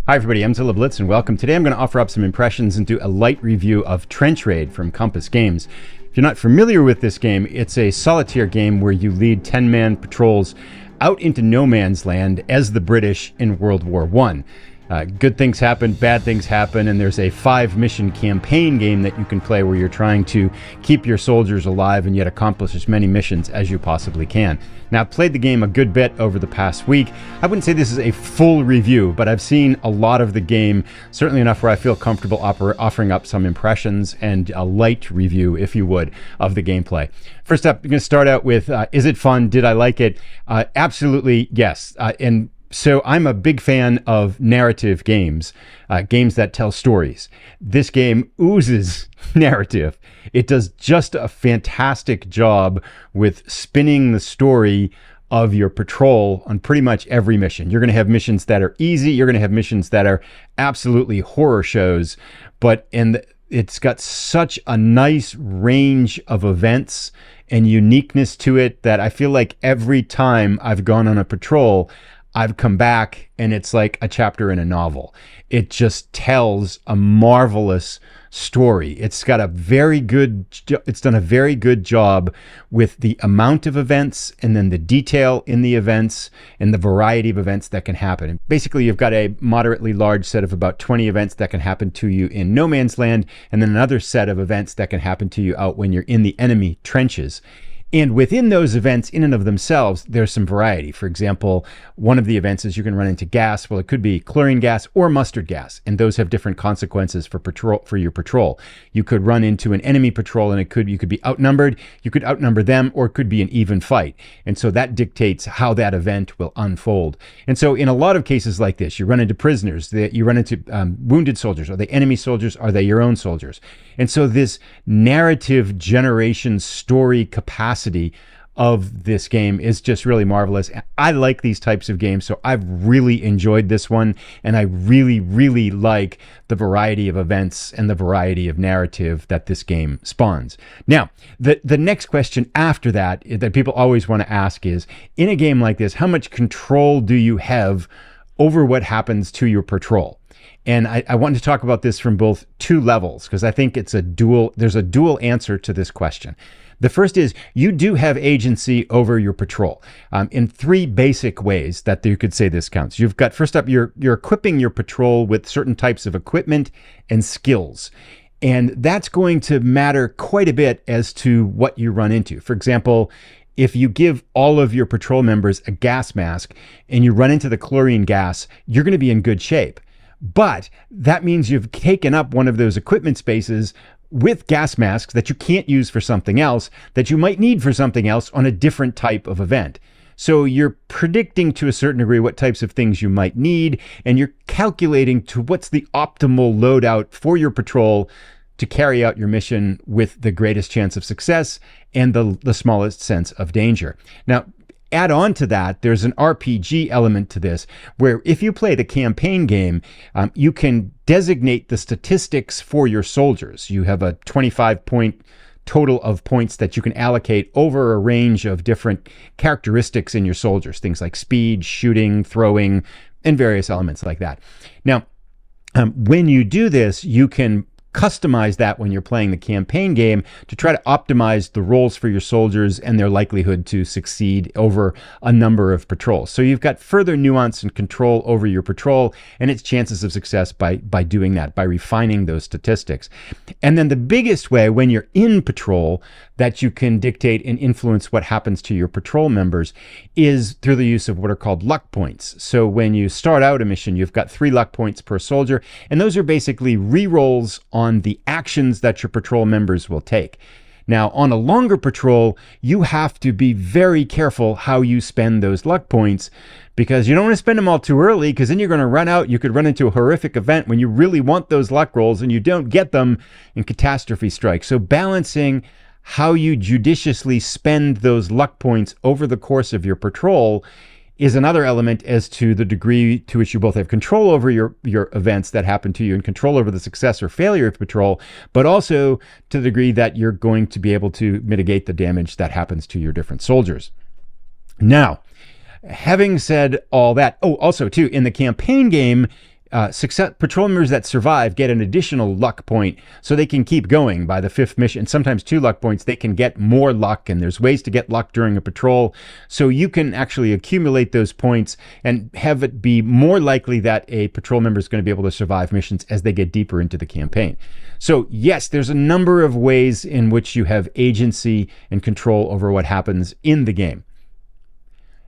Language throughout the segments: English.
Hi everybody, I'm Zilla Blitz and welcome. Today I'm going to offer up some impressions and do a light review of Trench Raid from Compass Games. If you're not familiar with this game, it's a solitaire game where you lead 10-man patrols out into no man's land as the British in World War I. Good things happen, bad things happen, and there's a 5-mission campaign game that you can play where you're trying to keep your soldiers alive and yet accomplish as many missions as you possibly can. Now, I've played the game a good bit over the past week. I wouldn't say this is a full review, but I've seen a lot of the game, certainly enough where I feel comfortable offering up some impressions and a light review, if you would, of the gameplay. First up, you're going to start out with, is it fun? Did I like it? Absolutely, yes. So I'm a big fan of narrative games, games that tell stories. This game oozes narrative. It does just a fantastic job with spinning the story of your patrol on pretty much every mission. You're going to have missions that are easy. You're going to have missions that are absolutely horror shows, it's got such a nice range of events and uniqueness to it that I feel like every time I've gone on a patrol, I've come back and it's like a chapter in a novel. It just tells a marvelous story. It's done a very good job with the amount of events and then the detail in the events and the variety of events that can happen. And basically, you've got a moderately large set of about 20 events that can happen to you in no man's land, and then another set of events that can happen to you out when you're in the enemy trenches. And within those events, in and of themselves, there's some variety. For example, one of the events is you can run into gas. Well, it could be chlorine gas or mustard gas, and those have different consequences for your patrol. You could run into an enemy patrol, and you could be outnumbered. You could outnumber them, or it could be an even fight. And so that dictates how that event will unfold. And so in a lot of cases like this, you run into prisoners, you run into wounded soldiers. Are they enemy soldiers? Are they your own soldiers? And so this narrative generation story capacity of this game is just really marvelous. I like these types of games, so I've really enjoyed this one, and I really, really like the variety of events and the variety of narrative that this game spawns. Now, the next question after that people always want to ask is, in a game like this, how much control do you have over what happens to your patrol? And I wanted to talk about this from both two levels, because I think there's a dual answer to this question. The first is you do have agency over your patrol in three basic ways that you could say this counts. You've got, first up, you're equipping your patrol with certain types of equipment and skills. And that's going to matter quite a bit as to what you run into. For example, if you give all of your patrol members a gas mask and you run into the chlorine gas, you're going to be in good shape. But that means you've taken up one of those equipment spaces with gas masks that you can't use for something else that you might need for something else on a different type of event. So you're predicting to a certain degree what types of things you might need, and you're calculating to what's the optimal loadout for your patrol to carry out your mission with the greatest chance of success and the smallest sense of danger. Now, add on to that, there's an RPG element to this, where if you play the campaign game, you can designate the statistics for your soldiers. You have a 25-point total of points that you can allocate over a range of different characteristics in your soldiers, things like speed, shooting, throwing, and various elements like that. Now, when you do this, you can customize that when you're playing the campaign game to try to optimize the roles for your soldiers and their likelihood to succeed over a number of patrols. So you've got further nuance and control over your patrol and its chances of success by doing that, by refining those statistics. And then the biggest way when you're in patrol that you can dictate and influence what happens to your patrol members is through the use of what are called luck points. So when you start out a mission, you've got 3 luck points per soldier, and those are basically re-rolls on the actions that your patrol members will take. Now, on a longer patrol, you have to be very careful how you spend those luck points, because you don't want to spend them all too early, because then you're going to run out. You could run into a horrific event when you really want those luck rolls and you don't get them and catastrophe strikes. So balancing how you judiciously spend those luck points over the course of your patrol is another element as to the degree to which you both have control over your events that happen to you and control over the success or failure of patrol, but also to the degree that you're going to be able to mitigate the damage that happens to your different soldiers. Now, having said all that, also too, in the campaign game, patrol members that survive get an additional luck point so they can keep going by the 5th mission. Sometimes 2 luck points, they can get more luck, and there's ways to get luck during a patrol. So you can actually accumulate those points and have it be more likely that a patrol member is going to be able to survive missions as they get deeper into the campaign. So yes, there's a number of ways in which you have agency and control over what happens in the game.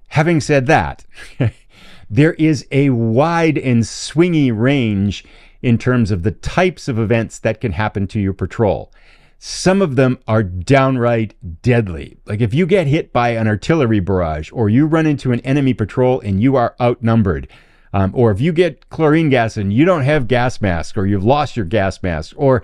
Having said that, there is a wide and swingy range in terms of the types of events that can happen to your patrol. Some of them are downright deadly. Like if you get hit by an artillery barrage, or you run into an enemy patrol and you are outnumbered, or if you get chlorine gas and you don't have gas mask, or you've lost your gas mask, or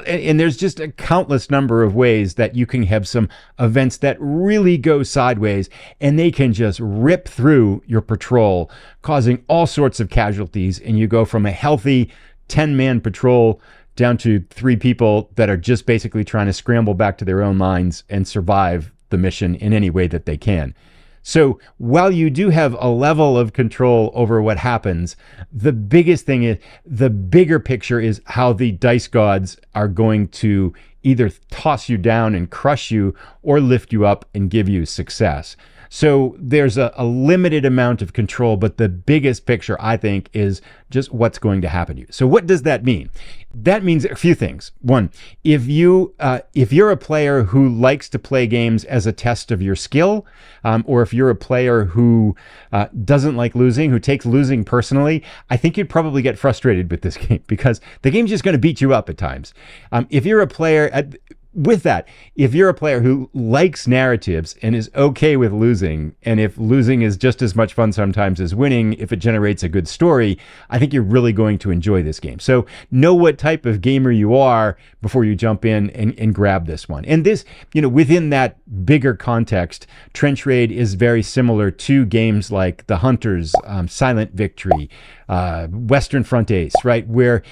and there's just a countless number of ways that you can have some events that really go sideways, and they can just rip through your patrol, causing all sorts of casualties, and you go from a healthy 10-man patrol down to 3 people that are just basically trying to scramble back to their own lines and survive the mission in any way that they can. So while you do have a level of control over what happens, the biggest thing is, the bigger picture is how the dice gods are going to either toss you down and crush you, or lift you up and give you success. So there's a limited amount of control, but the biggest picture, I think, is just what's going to happen to you. So what does that mean? That means a few things. One, if you're a player who likes to play games as a test of your skill, or if you're a player who doesn't like losing, who takes losing personally, I think you'd probably get frustrated with this game, because the game's just going to beat you up at times. If you're a player if you're a player who likes narratives and is okay with losing, and if losing is just as much fun sometimes as winning, if it generates a good story, I think you're really going to enjoy this game. So know what type of gamer you are before you jump in and grab this one. And this, within that bigger context, Trench Raid is very similar to games like The Hunters, Silent Victory, Western Front Ace, right? Where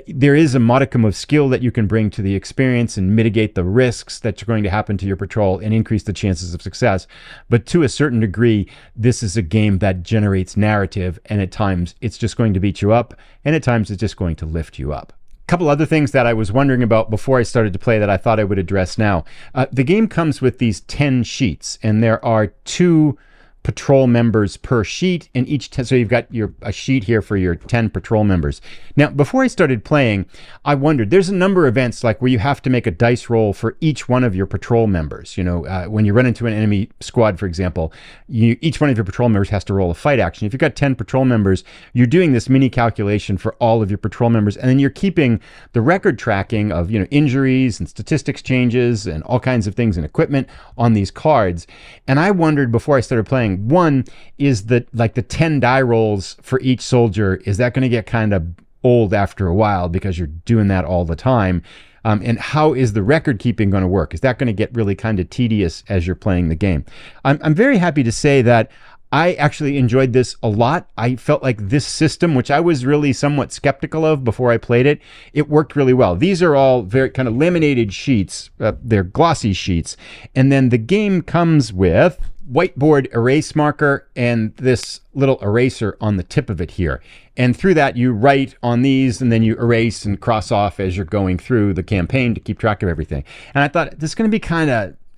there is a modicum of skill that you can bring to the experience and mitigate the risks that are going to happen to your patrol and increase the chances of success. But to a certain degree, this is a game that generates narrative, and at times it's just going to beat you up, and at times it's just going to lift you up. Couple other things that I was wondering about before I started to play that I thought I would address now. The game comes with these 10 sheets, and there are 2 patrol members per sheet, and so you've got a sheet here for your 10 patrol members. Now, before I started playing, I wondered, there's a number of events like where you have to make a dice roll for each one of your patrol members. When you run into an enemy squad, for example, each one of your patrol members has to roll a fight action. If you've got 10 patrol members, you're doing this mini calculation for all of your patrol members, and then you're keeping the record tracking of injuries and statistics changes and all kinds of things and equipment on these cards. And I wondered before I started playing, one, is that like the 10 die rolls for each soldier, is that going to get kind of old after a while because you're doing that all the time? And how is the record keeping going to work? Is that going to get really kind of tedious as you're playing the game? I'm very happy to say that I actually enjoyed this a lot. I felt like this system, which I was really somewhat skeptical of before I played it, it worked really well. These are all very kind of laminated sheets. They're glossy sheets. And then the game comes with whiteboard erase marker and this little eraser on the tip of it here. And through that, you write on these, and then you erase and cross off as you're going through the campaign to keep track of everything. And I thought, this is going to be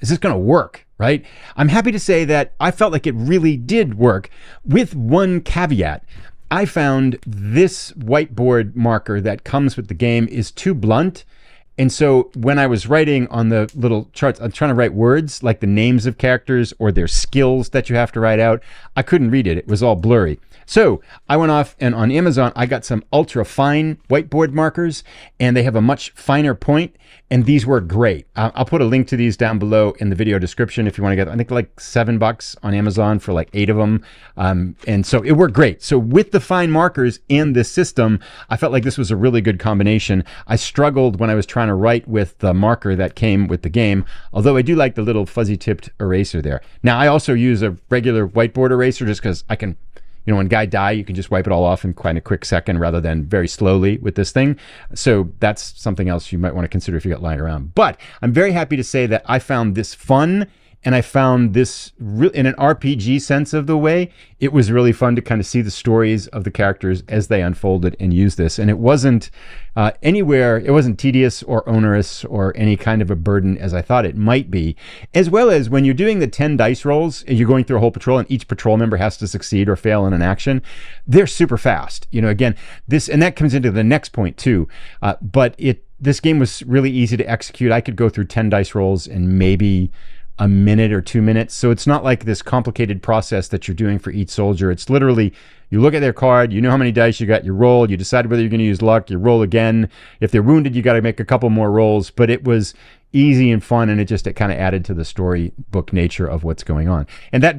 is this going to work, right? I'm happy to say that I felt like it really did work, with one caveat. I found this whiteboard marker that comes with the game is too blunt. And so when I was writing on the little charts, I'm trying to write words like the names of characters or their skills that you have to write out. I couldn't read it. It was all blurry. So I went off, and on Amazon, I got some ultra fine whiteboard markers, and they have a much finer point, and these work great. I'll put a link to these down below in the video description if you want to get them. I think like $7 on Amazon for like 8 of them. And so it worked great. So with the fine markers in this system, I felt like this was a really good combination. I struggled when I was trying to write with the marker that came with the game, although I do like the little fuzzy tipped eraser there. Now I also use a regular whiteboard eraser just because I can, when guy die, you can just wipe it all off in quite a quick second rather than very slowly with this thing. So that's something else you might want to consider if you got lying around. But I'm very happy to say that I found this fun And I found this in an RPG sense of the way, it was really fun to kind of see the stories of the characters as they unfolded and use this. And it wasn't it wasn't tedious or onerous or any kind of a burden as I thought it might be. As well as when you're doing the 10 dice rolls, you're going through a whole patrol and each patrol member has to succeed or fail in an action. They're super fast. Again, and that comes into the next point too. But this game was really easy to execute. I could go through 10 dice rolls in maybe a minute or 2 minutes. So it's not like this complicated process that you're doing for each soldier. It's literally, you look at their card, you know how many dice you got, you roll, you decide whether you're going to use luck, you roll again. If they're wounded, you got to make a couple more rolls. But it was easy and fun, and it kind of added to the storybook nature of what's going on. And that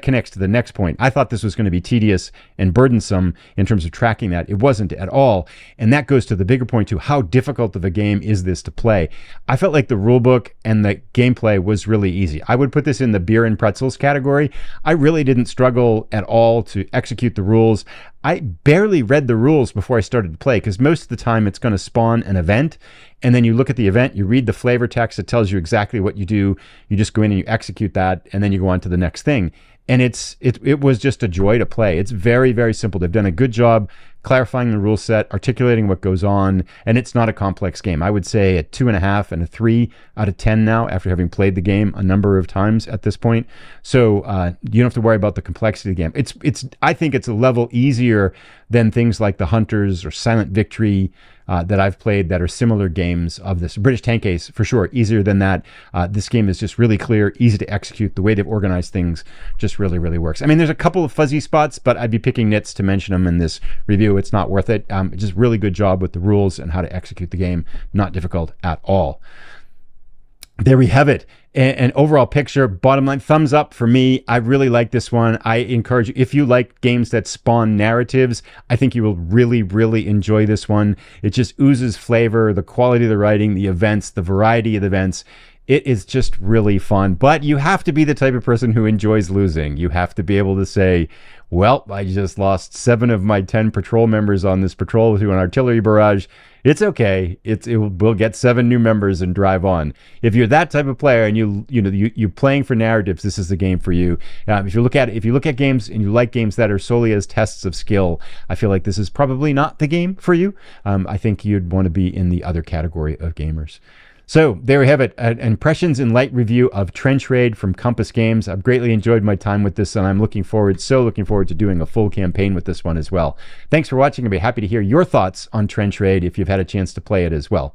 connects to the next point. I thought this was going to be tedious and burdensome in terms of tracking that. It wasn't at all. And that goes to the bigger point too. How difficult of a game is this to play? I felt like the rulebook and the gameplay was really easy. I would put this in the beer and pretzels category. I really didn't struggle at all to execute the rules. I barely read the rules before I started to play, because most of the time it's going to spawn an event, and then you look at the event, you read the flavor text that tells you exactly what you do, you just go in and you execute that, and then you go on to the next thing. And it was just a joy to play. It's very, very simple. They've done a good job clarifying the rule set, articulating what goes on, and it's not a complex game. I would say a 2.5 and a 3 out of 10 now, after having played the game a number of times at this point. So you don't have to worry about the complexity of the game. I think it's a level easier than things like the Hunters or Silent Victory that I've played that are similar games of this. British Tank Ace, for sure, easier than that. This game is just really clear, easy to execute. The way they've organized things just really, really works. I mean, there's a couple of fuzzy spots, but I'd be picking nits to mention them in this review. It's not worth it. It's just really good job with the rules and how to execute the game. Not difficult at all. There we have it. An overall picture, bottom line, thumbs up for me. I really like this one. I encourage you, if you like games that spawn narratives, I think you will really, really enjoy this one. It just oozes flavor, the quality of the writing, the events, the variety of the events. It is just really fun, but you have to be the type of person who enjoys losing. You have to be able to say, well, I just lost 7 of my 10 patrol members on this patrol through an artillery barrage. It's okay. We'll get 7 new members and drive on. If you're that type of player and you're playing for narratives, this is the game for you. If you look at games and you like games that are solely as tests of skill, I feel like this is probably not the game for you. I think you'd want to be in the other category of gamers. So there we have it, an impressions and light review of Trench Raid from Compass Games. I've greatly enjoyed my time with this, and I'm looking forward to doing a full campaign with this one as well. Thanks for watching. I'd be happy to hear your thoughts on Trench Raid if you've had a chance to play it as well.